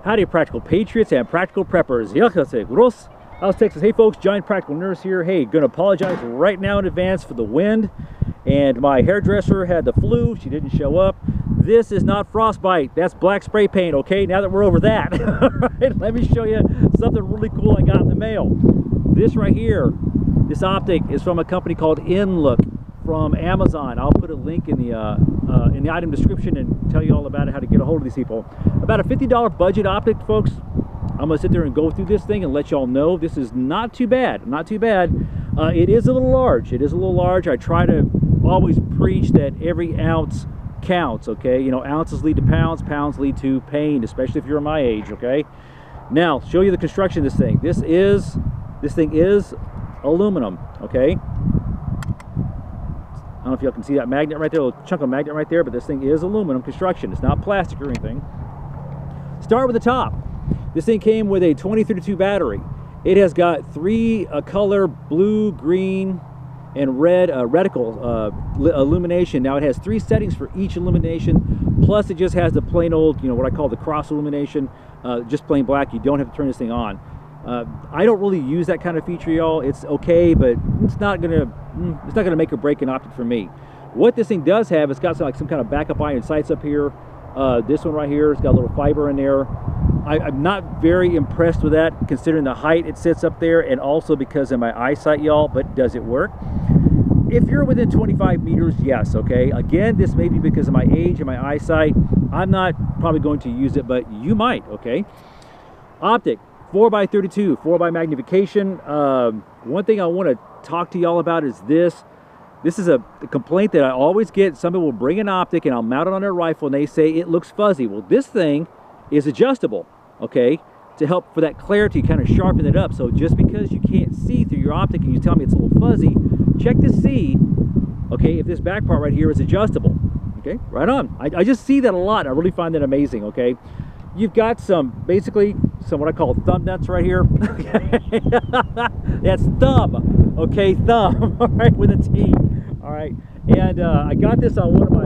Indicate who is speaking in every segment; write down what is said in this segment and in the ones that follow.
Speaker 1: Howdy, practical patriots and practical preppers. Gross. How's Texas? Hey folks, Giant Practical Nurse here. Hey, gonna apologize right now in advance for the wind. And my hairdresser had the flu. She didn't show up. This is not frostbite. That's black spray paint, okay? Now that we're over that. All right, let me show you something really cool I got in the mail. This right here, this optic is from a company called Inlook from Amazon. I'll put a link in the item description and tell you all about it, how to get a hold of these people. About a $50 budget optic, folks. I'm gonna sit there and go through this thing and let y'all know this is not too bad. Not too bad. It is a little large. It is a little large. I try to always preach that every ounce counts, okay? You know, ounces lead to pounds, pounds lead to pain, especially if you're my age, okay? Now, show you the construction of this thing. This thing is aluminum, okay? I don't know if y'all can see that magnet right there, a little chunk of magnet right there, but this thing is aluminum construction. It's not plastic or anything. Start with the top. This thing came with a 2032 battery. It has got three color, blue, green, and red reticle illumination. Now it has three settings for each illumination, plus it just has the plain old, you know, what I call the cross illumination, just plain black. You don't have to turn this thing on. I don't really use that kind of feature, y'all. It's okay, but it's not gonna make or break an optic for me. What this thing does have, it's got some kind of backup iron sights up here. This one right here, it's got a little fiber in there. I'm not very impressed with that, considering the height it sits up there, and also because of my eyesight, y'all. But does it work? If you're within 25 meters, yes, okay. Again, this may be because of my age and my eyesight. I'm not probably going to use it, but you might, okay. Optic. 4x32, 4x magnification. One thing I want to talk to y'all about is this. This is a complaint that I always get. Some people will bring an optic and I'll mount it on their rifle and they say it looks fuzzy. Well, this thing is adjustable, okay, to help for that clarity, kind of sharpen it up. So just because you can't see through your optic and you tell me it's a little fuzzy, check to see, okay, if this back part right here is adjustable. Okay, right on. I just see that a lot. I really find that amazing, okay. You've got basically some what I call thumb nuts right here. That's thumb, okay, thumb, all right, with a T, all right. And I got this on one of my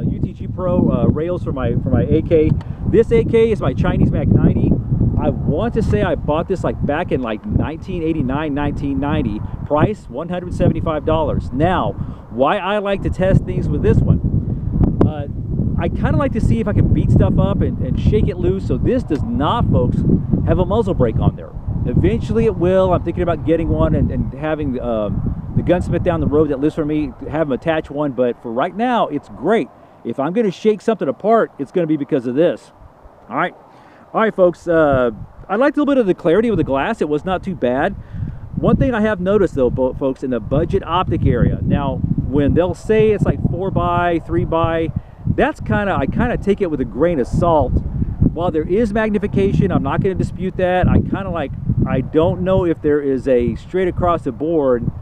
Speaker 1: UTG Pro rails for my AK. This AK is my Chinese Mag 90. I want to say I bought this like back in like 1989, 1990. Price $175. Now, why I like to test things with this one? I kind of like to see if I can beat stuff up and shake it loose. So this does not, folks, have a muzzle brake on there. Eventually it will. I'm thinking about getting one and having the gunsmith down the road that lives for me to have him attach one. But for right now, it's great. If I'm going to shake something apart, it's going to be because of this. All right, folks. I liked a little bit of the clarity with the glass. It was not too bad. One thing I have noticed, though, folks, in the budget optic area. Now, when they'll say it's like 4x, 3x, that's I kind of take it with a grain of salt. While there is magnification, I'm not going to dispute that. I don't know if there is a straight across the board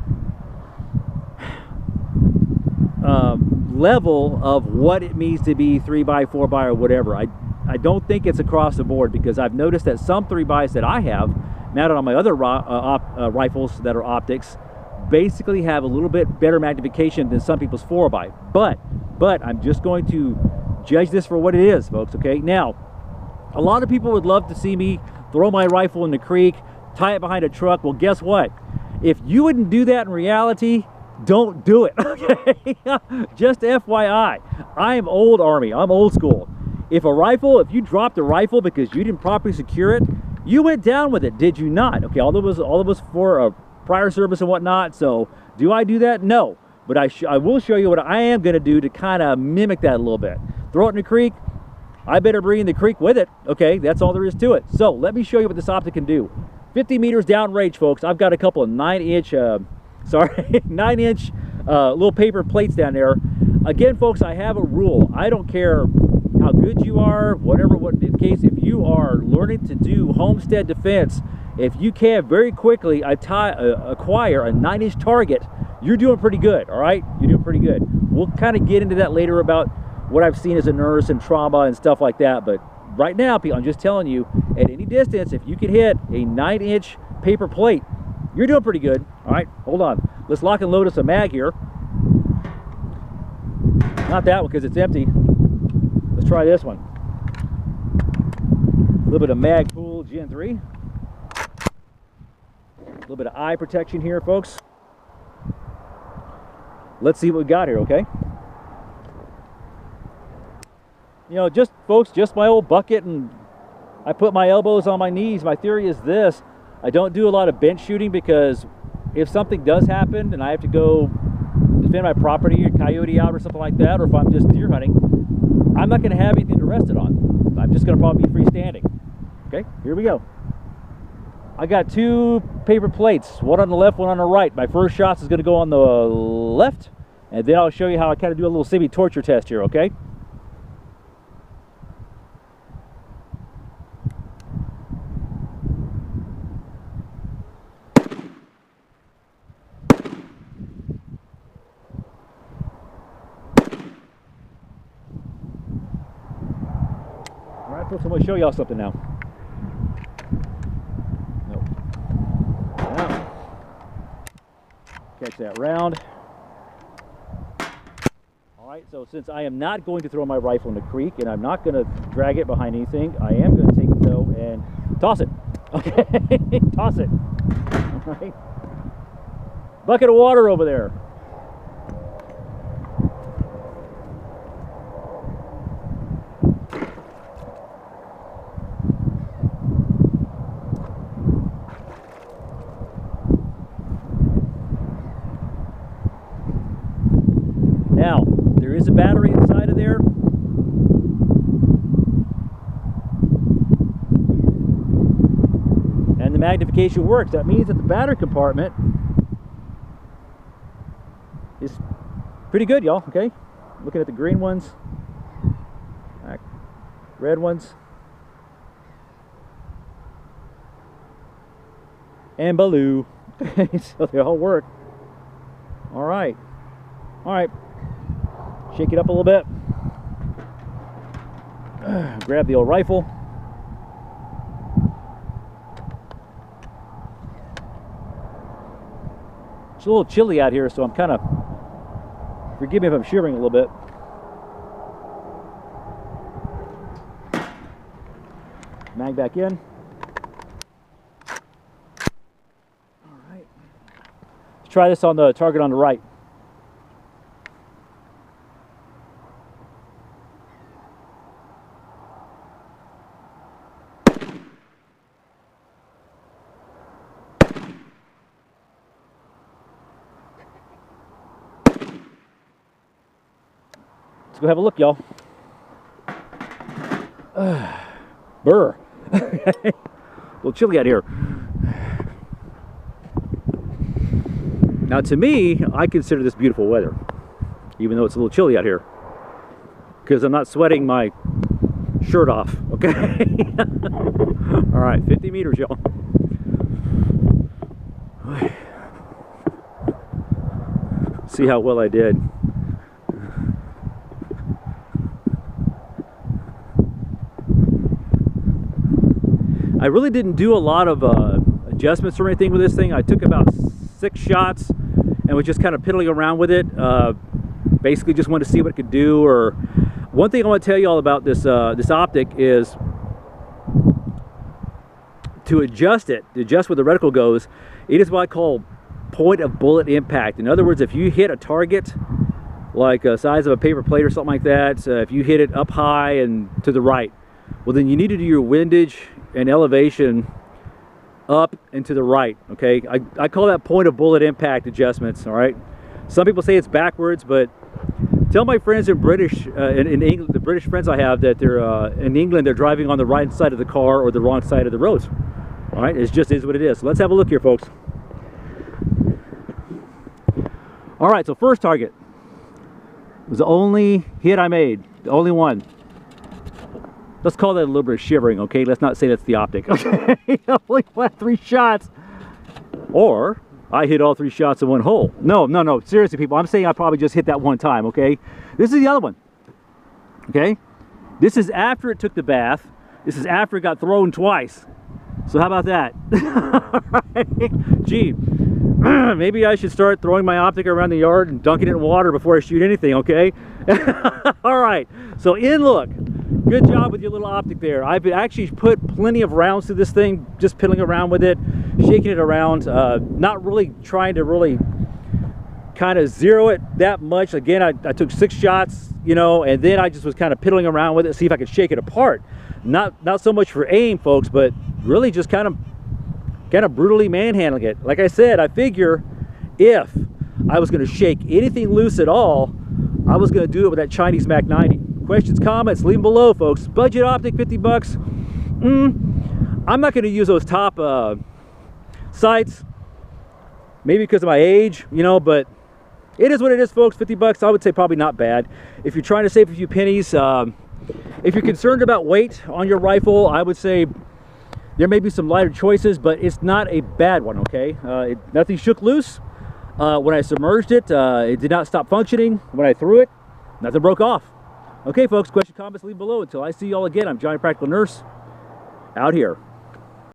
Speaker 1: level of what it means to be 3x, 4x, or whatever. I don't think it's across the board, because I've noticed that some 3x's that I have mounted on my other rifles that are optics basically have a little bit better magnification than some people's 4x. But I'm just going to judge this for what it is, folks, okay? Now, a lot of people would love to see me throw my rifle in the creek, tie it behind a truck. Well, guess what? If you wouldn't do that in reality, don't do it, okay? Just FYI, I am old Army. I'm old school. If you dropped a rifle because you didn't properly secure it, you went down with it, did you not? Okay, all of us for prior service and whatnot. So do I do that? No, but I will show you what I am going to do to kind of mimic that a little bit. Throw it in the creek. I better bring in the creek with it. Okay, that's all there is to it. So let me show you what this optic can do. 50 meters downrange, folks. I've got a couple of 9-inch, 9-inch little paper plates down there. Again, folks, I have a rule. I don't care how good you are, what the case. If you are learning to do homestead defense, if you can very quickly acquire a 9-inch target, you're doing pretty good. All right, you're doing pretty good. We'll kind of get into that later about what I've seen as a nurse and trauma and stuff like that. But right now, I'm just telling you, at any distance, if you can hit a 9-inch paper plate, you're doing pretty good. All right, hold on. Let's lock and load us a mag here. Not that one because it's empty. Let's try this one. little bit of Magpul Gen 3. A little bit of eye protection here, folks. Let's see what we got here, okay? You know, just folks, just my old bucket, and I put my elbows on my knees. My theory is this: I don't do a lot of bench shooting because if something does happen and I have to go defend my property, or coyote out or something like that, or if I'm just deer hunting, I'm not going to have anything to rest it on. I'm just going to probably be freestanding. Okay, here we go. I got two paper plates, one on the left, one on the right. My first shot is going to go on the left, and then I'll show you how I kind of do a little semi-torture test here, okay? All right, folks, I'm going to show y'all something now. Catch that round. All right, so since I am not going to throw my rifle in the creek and I'm not going to drag it behind anything, I am going to take it though and toss it. Okay, toss it. All right. Bucket of water over there. Now, there is a battery inside of there. And the magnification works. That means that the battery compartment is pretty good, y'all, okay? Looking at the green ones, red ones, and blue. So they all work. All right. All right. Shake it up a little bit. Grab the old rifle. It's a little chilly out here, so I'm kind of, forgive me if I'm shivering a little bit. Mag back in. All right. Let's try this on the target on the right. Let's go have a look, y'all. Burr. A little chilly out here. Now, to me, I consider this beautiful weather, even though it's a little chilly out here, because I'm not sweating my shirt off, okay? All right, 50 meters, y'all. See how well I did. I really didn't do a lot of adjustments or anything with this thing. I took about 6 shots and was just kind of piddling around with it. Basically just wanted to see what it could do. Or one thing I want to tell you all about this this optic is to adjust it, to adjust where the reticle goes. It is what I call point of bullet impact. In other words, if you hit a target like the size of a paper plate or something like that, if you hit it up high and to the right, well, then you need to do your windage and elevation up and to the right, okay? I call that point of bullet impact adjustments, all right? Some people say it's backwards, but tell my friends in British, in England, the British friends I have, that they're in England, they're driving on the right side of the car or the wrong side of the road, all right? It just is what it is. So let's have a look here, folks. All right, so first target was the only hit I made, the only one. Let's call that a little bit of shivering, okay? Let's not say that's the optic, okay? I only had 3 shots. Or, I hit all 3 shots in one hole. No, no, no, seriously, people, I'm saying I probably just hit that one time, okay? This is the other one, okay? This is after it took the bath. This is after it got thrown twice. So how about that? Gee, maybe I should start throwing my optic around the yard and dunking it in water before I shoot anything, okay? All right, so in look. Good job with your little optic there. I've actually put plenty of rounds through this thing, just piddling around with it, shaking it around, not really trying to really kind of zero it that much. Again, I took 6 shots, you know, and then I just was kind of piddling around with it, see if I could shake it apart. Not so much for aim, folks, but really just kind of brutally manhandling it. Like I said, I figure if I was going to shake anything loose at all, I was going to do it with that Chinese Mac 90. Questions, comments, leave them below, folks. Budget optic, 50 bucks. I'm not going to use those top sights, maybe because of my age, you know, but it is what it is, folks. 50 bucks, I would say probably not bad. If you're trying to save a few pennies, if you're concerned about weight on your rifle, I would say there may be some lighter choices, but it's not a bad one, okay? Nothing shook loose. When I submerged it, it did not stop functioning. When I threw it, nothing broke off. Okay, folks, questions, comments, leave below. Until I see y'all again, I'm Johnny Practical Nurse, out here.